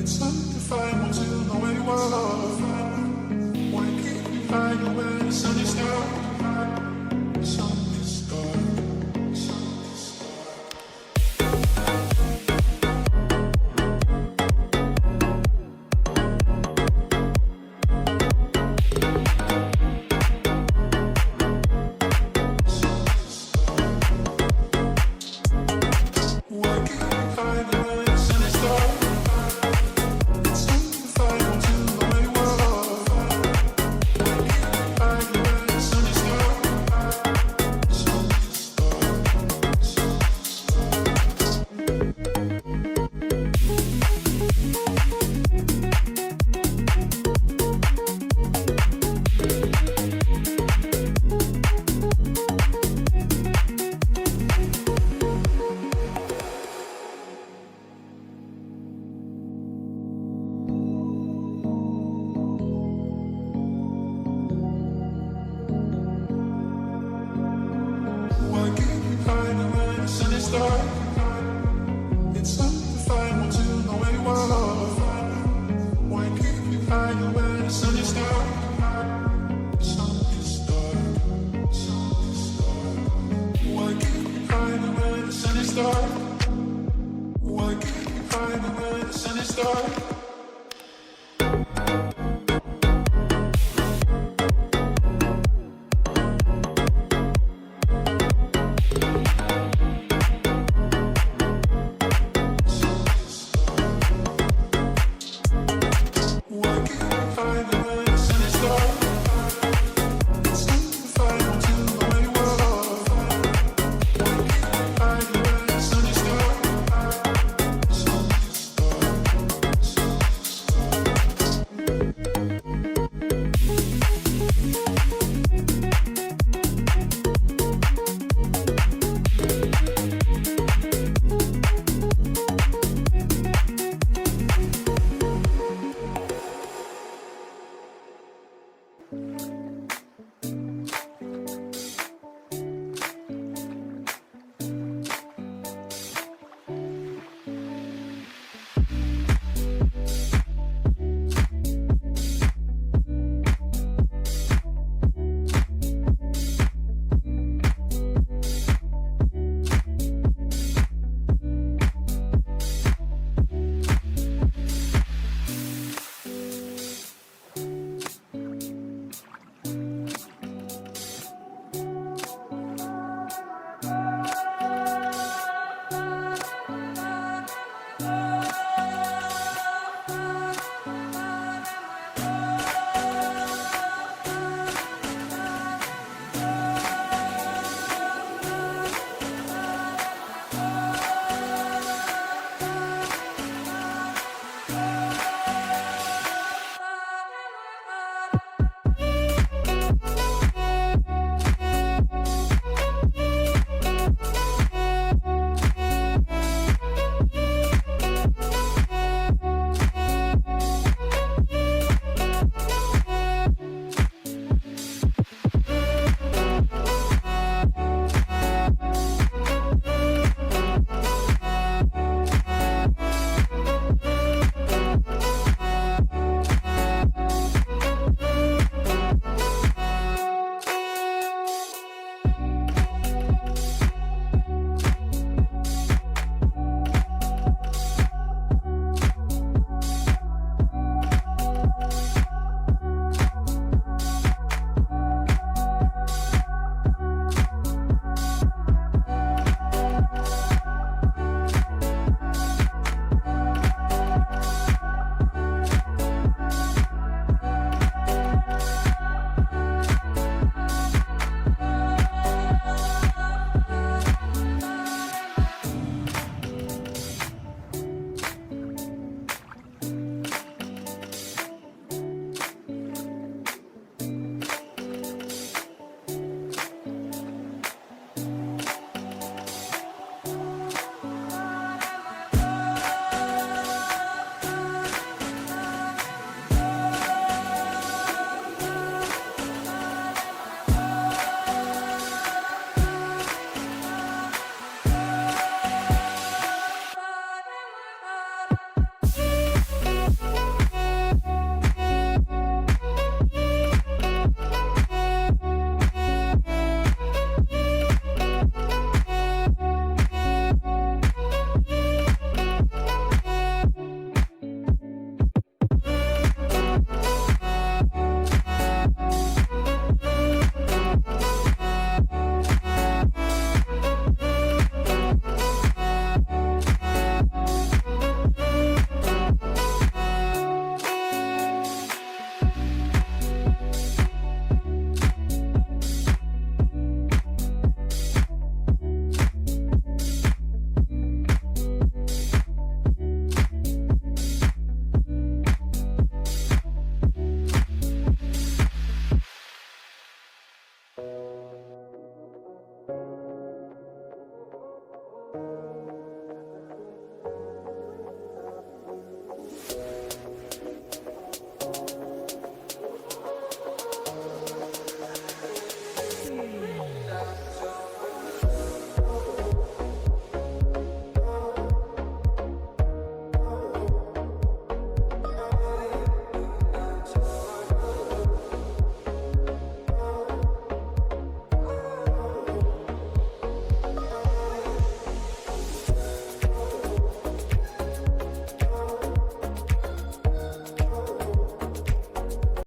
It's undefined once you know where you are. Why keep you hiding when the sun is dark? The sun is dark. The sun is dark. Why keep you hiding when the sun is dark? It's undefined once you know where you are. Why keep you hiding when the sun is dark? The sun is dark. The sun Why keep you hiding when the sun is dark? It's undefined once you know where you are. Why keep you hiding when the sun is dark? The sun is dark. The sun is dark. Why keep you hiding when the sun is dark? Why keep you hiding when the sun is dark?